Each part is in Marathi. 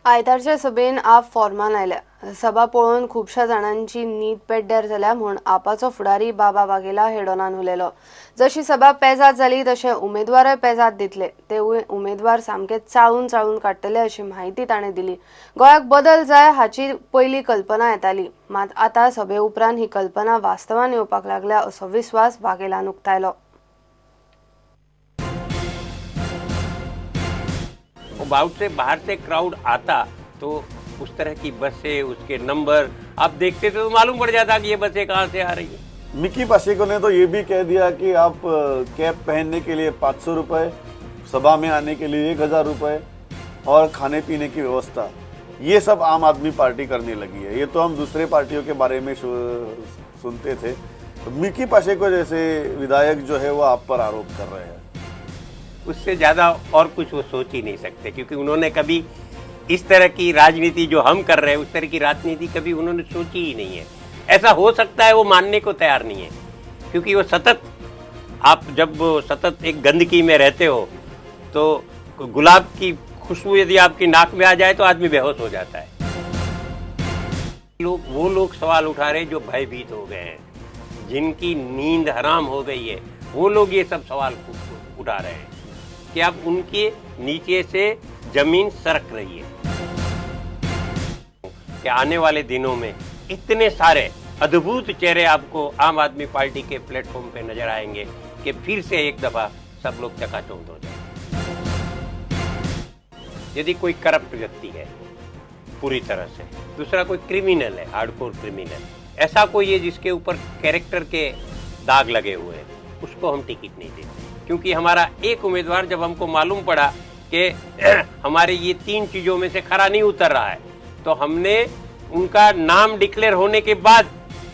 आयतारच्या सभेन आप फॉर्मान आयल्या। सभा पळोवन खुबशा जाणांची न्हीद पेड्ड्यार जाल्या म्हूण आपाचो फुडारी बाबा वाघेला हेडोनान उलयलो। जशी सभा पेजाद जाली तशे उमेदवारय पेजाद दितले। ते उमेदवार सामके चाळून चाळून काडटले अशी माहिती ताणें दिली। गोंयाक बदल जाय हाची पयली कल्पना येताली, मात आतां सभे उपरांत ही कल्पना वास्तवान येवपाक लागल्या असो विस्वास वाघेलान उक्तायलो। बाउट से बाहर से क्राउड आता तो उस तरह की बसें, उसके नंबर आप देखते तो मालूम पड़ जाता कि ये बसें कहाँ से आ रही है। मिकी पाशेको ने तो ये भी कह दिया कि आप कैप पहनने के लिए 500 रुपए, सभा में आने के लिए 1000 रुपए और खाने पीने की व्यवस्था, ये सब आम आदमी पार्टी करने लगी है। ये तो हम दूसरे पार्टियों के बारे में सुनते थे। तो मिकी पाशेको जैसे विधायक जो है वो आप पर आरोप कर रहे हैं। उससे ज़्यादा और कुछ वो सोच ही नहीं सकते, क्योंकि उन्होंने कभी इस तरह की राजनीति जो हम कर रहे हैं उस तरह की राजनीति कभी उन्होंने सोची ही नहीं है। ऐसा हो सकता है वो मानने को तैयार नहीं है, क्योंकि वो सतत, आप जब सतत एक गंदगी में रहते हो तो गुलाब की खुशबू यदि आपकी नाक में आ जाए तो आदमी बेहोश हो जाता है। वो लोग सवाल उठा रहे जो भयभीत हो गए हैं, जिनकी नींद हराम हो गई है, वो लोग ये सब सवाल उठा रहे हैं कि अब उनके नीचे से जमीन सरक रही है। कि आने वाले दिनों में इतने सारे अद्भुत चेहरे आपको आम आदमी पार्टी के प्लेटफॉर्म पे नजर आएंगे कि फिर से एक दफा सब लोग चकाचौंध हो जाए। यदि कोई करप्ट व्यक्ति है पूरी तरह से, दूसरा कोई क्रिमिनल है, हार्डकोर क्रिमिनल, ऐसा कोई है जिसके ऊपर कैरेक्टर के दाग लगे हुए हैं, उसको हम टिकट नहीं देते। क्योंकि हमारा एक उम्मीदवार, जब हमको मालूम पड़ा कि हमारे ये 3 चीजों में से खरा नहीं उतर रहा है, तो हमने उनका नाम डिक्लेयर होने के बाद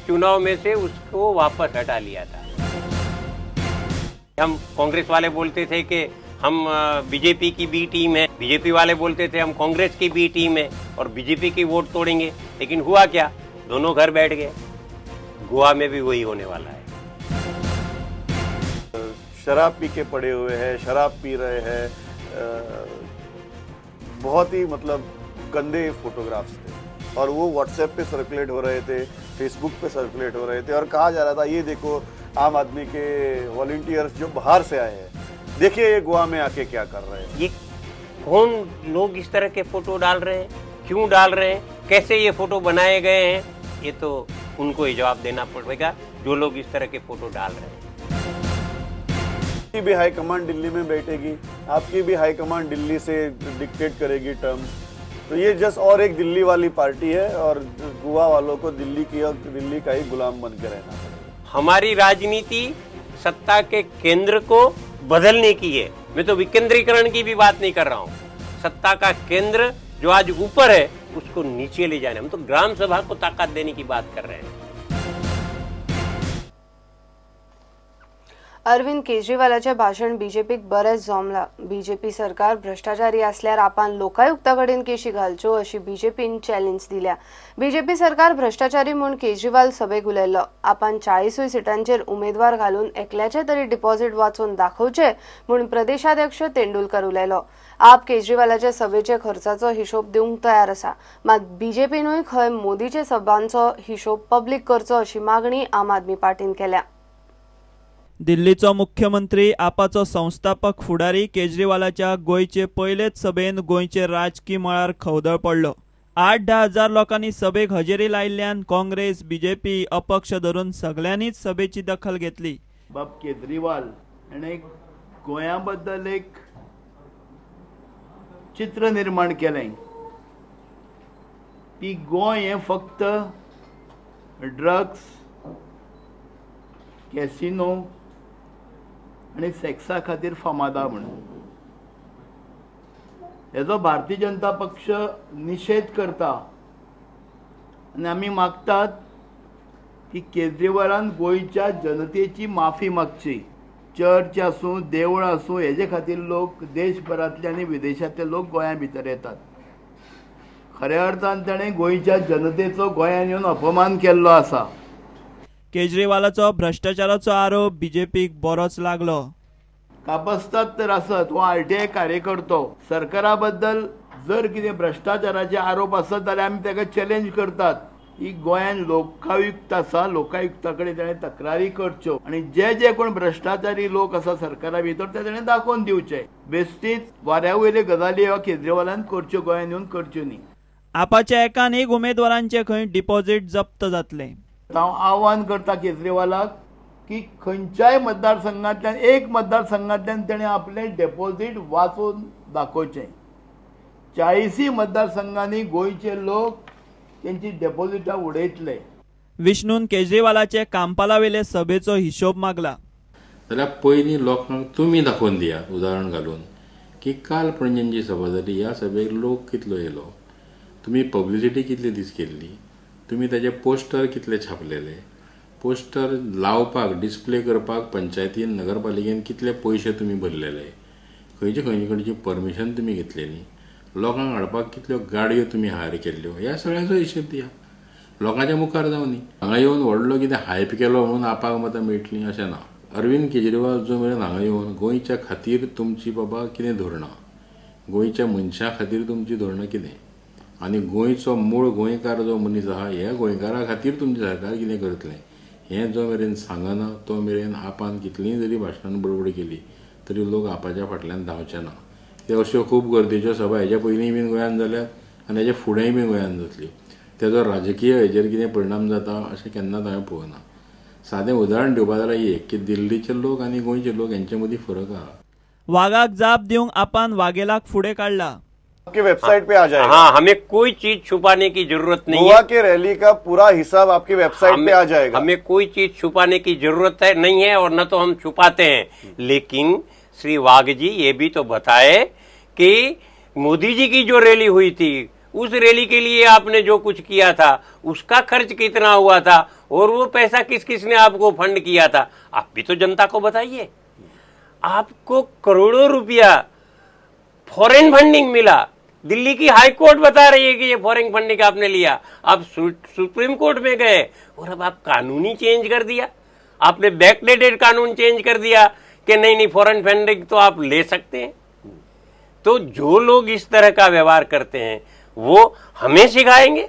चुनाव में से उसको वापस हटा लिया था। हम कांग्रेस वाले बोलते थे कि हम बीजेपी की बी टीम है, बीजेपी वाले बोलते थे हम कांग्रेस की बी टीम है और बीजेपी की वोट तोड़ेंगे। लेकिन हुआ क्या, दोनों घर बैठ गए। गोवा में भी वही होने वाला है। शराब पी के पड़े हुए हैं, शराब पी रहे हैं, बहुत ही मतलब गंदे फोटोग्राफ्स थे और वो व्हाट्सएप पे सर्कुलेट हो रहे थे, फेसबुक पे सर्कुलेट हो रहे थे और कहा जा रहा था ये देखो आम आदमी के वॉलंटियर्स जो बाहर से आए हैं, देखिए ये गोवा में आके क्या कर रहे हैं। ये कौन लोग इस तरह के फोटो डाल रहे हैं, क्यों डाल रहे हैं, कैसे ये फोटो बनाए गए हैं, ये तो उनको ही जवाब देना पड़ेगा जो लोग इस तरह के फोटो डाल रहे हैं। आपकी भी हाईकमांड दिल्ली में बैठेगी, आपकी भी हाईकमांड दिल्ली से डिक्टेट करेगी टर्म्स। तो ये जस्ट और एक दिल्ली वाली पार्टी है और गोवा वालों को दिल्ली का ही गुलाम बन के रहना पड़ेगा। हमारी राजनीति सत्ता के केंद्र को बदलने की है। मैं तो विकेंद्रीकरण की भी बात नहीं कर रहा हूँ। सत्ता का केंद्र जो आज ऊपर है उसको नीचे ले जाने, हम तो ग्राम सभा को ताकत देने की बात कर रहे हैं। अरविंद केजरीवालाचे भाषण बीजेपीक बरेच जमला। बीजेपी सरकार भ्रष्टाचारी असल्यार आपण लोकायुक्ता कडेन केशी घालच्यो अशी बीजेपीन चॅलेंज दिल्या। बीजेपी सरकार भ्रष्टाचारी म्हूण केजरीवाल सभेक उलयल्लो। आपण 40 सीटांचेर उमेदवार घालून एकल्याचे तरी डिपॉझिट वाचून दाखवचे म्हूण प्रदेशाध्यक्ष तेंडुलकर उलयलो। आप केजरीवालाच्या सभेचे खर्चाचो हिशोब दिवंक तयार आसा, मात बीजेपीनूय खंय मोदीचे सभांचो हिशोब पब्लीक करचो अशी मागणी आम आदमी पार्टीन केल्या। दिल्लीचो मुख्यमंत्री आपाचो संस्थापक फुडारी केजरीवालाच्या गोयचे पयलेच सभेन गोयचे राजकीय मळार खवदळ पडलो। 8-10 हजार लोकांनी सभेक हजेरी लायिल्ल्यान काँग्रेस, बीजेपी, अपक्ष धरून सगळ्यांनीच सभेची दखल घेतली। बाब केजरीवाल हाणें गोंया बद्दल एक चित्र निर्माण केलें की गोंय हें फक्त ड्रग्स, कॅसिनो आणि सेक्सा खातीर फामाद आसा म्हणून। हेजो भारतीय जनता पक्ष निषेध करता आनी आमी मागतात की केजरीवालान गोंयच्या जनतेची माफी मागची। चर्च आसूं, देवळां आसूं, हेजे खातीर लोक देशभरांतले आनी विदेशांतले लोक गोंया भितर येतात। खऱ्या अर्थान ताणें गोंयच्या जनतेचो गोंयांत येवन अपमान केल्लो आसा। केजरीवालाचो भ्रष्टाचाराचो आरोप बीजेपीक बरोच लागलो। कापस्तात तर आसत, हो आरटीआय कार्यकर्तो सरकारा बद्दल जर कितें भ्रष्टाचाराचे आरोप आसत जाल्यार आमी ताका चॅलेंज करतात. ही गोंयान लोकायुक्त आसा, लोकायुक्ता कडेन ताणें तक्रारी करच्यो आनी जे जे कोण भ्रष्टाचारी लोक आसा सरकारा भितर ते ताणें दाखोवन दिवचे. बेश्टीच वाऱ्या वयल्यो गजाली ह्यो केजरीवालान करच्यो, गोंयान येवन करच्यो न्ही. आपाच्या एकान उमेदवारांचे खंय डिपॉझिट जप्त जातले. हांव आव्हान करता केजरीवालाक की खंयच्याय मतदारसंघांतल्यान एक मतदारसंघांतल्यान ताणें आपलें डेपॉझिट वाचून दाखोवचें. 40 मतदारसंघांनी गोंयचे लोक तेंची डेपॉझिटां उडयतले. विष्णून केजरीवालाचे कांपाला वेले सभेचो हिशोब मागला. जाल्यार पयलीं लोकांक तुमी दाखोवन दियात उदाहरण घालून की काल पणजेन जी सभा जाली ह्या सभेक लोक कितलो येयलो, तुमी पब्लिसिटी कितले दीस केल्ली, तुमी ताचे पोस्टर कितले छापलेले, पोस्टर लावपाक डिस्प्ले करपाक पंचायतीन नगरपालिकेन कितले पयशे तुमी भरलेले, खंयची परमिशन तुमी घेतलेली, लोकांक हाडपाक कितल्यो गाडयो तुमी हायर केल्ल्यो, ह्या सगळ्याचो हिशोब दिया. लोकांच्या मुखार जावं न्ही. हांगा येवन व्हडलो कितें हायप केलो म्हणून आपाक मतां मेळटलीं अशें ना. अरविंद केजरीवाल जो मेरेन हांगा येवन गोंयच्या खातीर तुमची बाबा कितें धोरणां, गोंयच्या मनशां खातीर तुमची धोरणां कितें, आनी गोंयचो मूळ गोंयकार जो मनीस आहा ह्या गोंयकारा खातीर तुमचें सरकार कितें करतलें हें जो मेरेन सांगना तो मेरेन आपान कितलींय जरी भाशणां बडबड केली तरी लोक आपाच्या फाटल्यान धांवचे ना. ते अश्यो खूब गरजेच्यो सभा हेच्या पयलीं बीन गोंयांत जाल्यात आनी हेच्या फुडेंय बीन गोंयांत जातल्यो. तेजो राजकीय हेजेर कितें परिणाम जाता अशें केन्नाच हांवें पळोवना. सादें उदाहरण दिवपा जाल्यार एक की दिल्लीचे लोक आनी गोंयचे लोक हेंचे मदीं फरक आहा. वाघाक जाप दिवंक आपान वाघेलाक फुडें काडला. आपकी वेबसाइट पे आ जाएगा. हाँ, हमें कोई चीज छुपाने की जरूरत नहीं गोवा है. के रैली का पूरा हिसाब आपकी वेबसाइट पे आ जाएगा. हमें कोई चीज छुपाने की जरूरत है नहीं है और न तो हम छुपाते हैं. लेकिन श्री वाघ जी ये भी तो बताए कि मोदी जी की जो रैली हुई थी उस रैली के लिए आपने जो कुछ किया था उसका खर्च कितना हुआ था और वो पैसा किस किस ने आपको फंड किया था, आप भी तो जनता को बताइए. आपको करोड़ों रुपया फॉरेन फंडिंग मिला. दिल्ली की हाई कोर्ट बता रही है कि ये फॉरेन फंडिंग आपने लिया. आप सुप्रीम कोर्ट में गए और अब आप कानून ही चेंज कर दिया. आपने बैकडेटेड कानून चेंज कर दिया कि नहीं फॉरेन फंडिंग तो आप ले सकते हैं. तो जो लोग इस तरह का व्यवहार करते हैं वो हमें सिखाएंगे.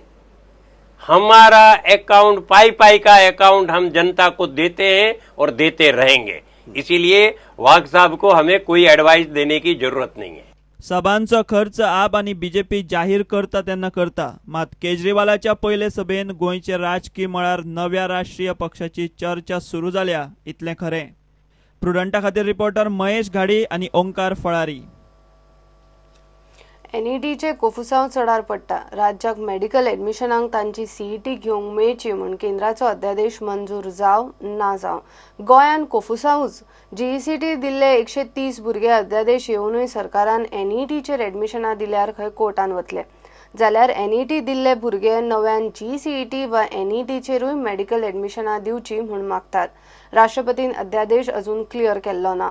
हमारा अकाउंट पाई का अकाउंट हम जनता को देते हैं और देते रहेंगे. इसीलिए वाघ साहब को हमें कोई एडवाइस देने की जरूरत नहीं है. सभांचो खर्च आप आणि बीजेपी जाहीर करता तेन्ना करता. मात केजरीवालाच्या पयले सभेन गोंयचे राजकीय मळार नव्या राष्ट्रीय पक्षाची चर्चा सुरू जाल्या इतलें खरें. प्रुडंटा खातीर रिपोर्टर महेश घाडी आनी ओंकार फळारी. एनईटीचे कोफुसांव चडार पडटा. राज्याक मेडिकल एडमिशनांक तांची सीईटी घेवंक मेळची म्हूण केंद्राचो अध्यादेश मंजूर जाव ना जाव गोंयान कोफुसांवूच जीईसीटी दिल्ले 130 भुरगे अध्यादेश येवनूय सरकारान एनईटीचेर एडमिशनां दिल्यार खंय कोर्टान वतले. जाल्यार एनईटी दिल्ले भुरगे नव्यान जीसीईटी वा एनईटीचेरूय मेडिकल एडमिशनां दिवची म्हूण मागतात. राष्ट्रपतीन अध्यादेश अजून क्लियर केल्लो ना.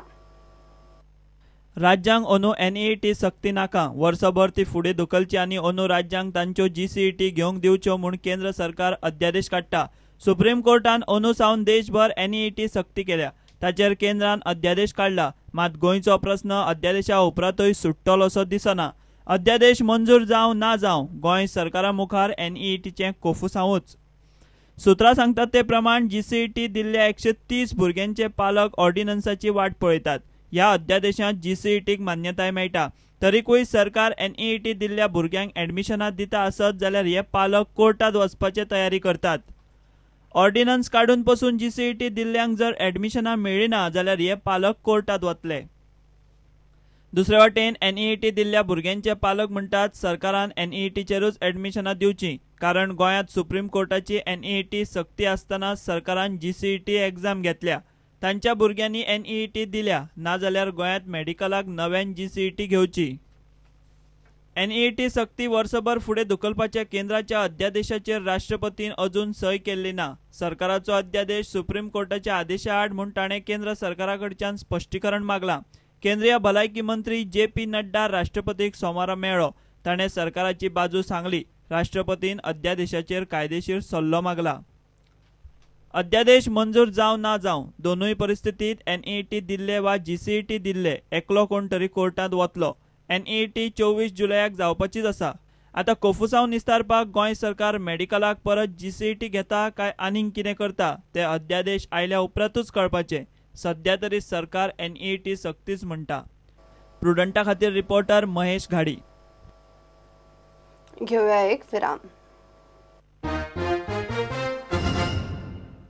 राज्यांक अंदू एनईटी सक्ती नाका. वर्सभर ती फुडें धुकलची आनी अंदू राज्यांक तांच्यो जीसीईटी घेवंक दिवच्यो म्हूण केंद्र सरकार अध्यादेश काडटा. सुप्रीम कोर्टान अंदू सावन देशभर एनईटी सक्ती केल्या. ताचेर केंद्रान अध्यादेश काडला. मात गोंयचो प्रस्न अध्यादेशा उपरांतूय सुट्टलो असो दिसना. अध्यादेश मंजूर जावं ना जावं गोंय सरकारा मुखार एनईटीचें कोफुसांवूच. सुत्रां सांगतात ते प्रमाण जीसीईटी दिल्ल्या 130 भुरग्यांचे पालक ऑर्डिनन्साची वाट पळयतात. ह्या अध्यादेशांत जीसीईटीक मान्यताय मेळटा. तरीकूय सरकार एनईटी दिल्ल्या भुरग्यांक एडमिशनां दिता आसत जाल्यार हे पालक कोर्टात वचपाची तयारी करतात. ऑर्डिनन्स काडून पसून जीसीईटी दिल्ल्यांक जर एडमिशनां मेळ्ळीं जाल्यार हे पालक कोर्टात वतले. दुसरे वाटेन एनईटी दिल्ल्या भुरग्यांचे पालक म्हणटात सरकारान एनईटीचेरूच एडमिशनां दिवची. कारण गोंयांत सुप्रीम कोर्टाची एनईटी सक्ती आसतना सरकारान जीसीईटी एग्जाम घेतल्या. तांच्या भुरग्यांनी एनईटी दिल्या. नाजाल्यार गोंयांत मेडिकलाक नव्यान जीसीईटी घेवची. एनईटी सक्ती वर्सभर फुडें धुकलपाच्या केंद्राच्या अध्यादेशाचेर राष्ट्रपतीन अजून सय केल्ली ना. सरकाराचो अध्यादेश सुप्रीम कोर्टाच्या आदेशा आड म्हूण ताणें केंद्र सरकाराकडच्यान स्पश्टीकरण मागलां. केंद्रीय भलायकी मंत्री जेपी नड्डा राष्ट्रपतीक सोमारा मेळ्ळो. ताणें सरकाराची बाजू सांगली. राष्ट्रपतीन अध्यादेशाचेर कायदेशीर सल्लो मागला. अध्यादेश मंजूर जावं ना जावं दोनूय परिस्थितीत एनईटी दिल्ले वा जीसीईटी दिल्ले एकलो कोण तरी कोर्टात वतलो. NET 24 जुलयाक जावपाचीच आसा. आतां कोफूसांव निस्तारपाक गोंय सरकार मेडिकलाक परत GCET घेता काय आनीक कितें करता ते अध्यादेश आयल्या उपरांतूच कळपाचें. सध्या तरी सरकार NET सक्तीच म्हणटा. प्रुडंटा खातीर रिपोर्टर महेश घाडी. घेऊया एक विराम.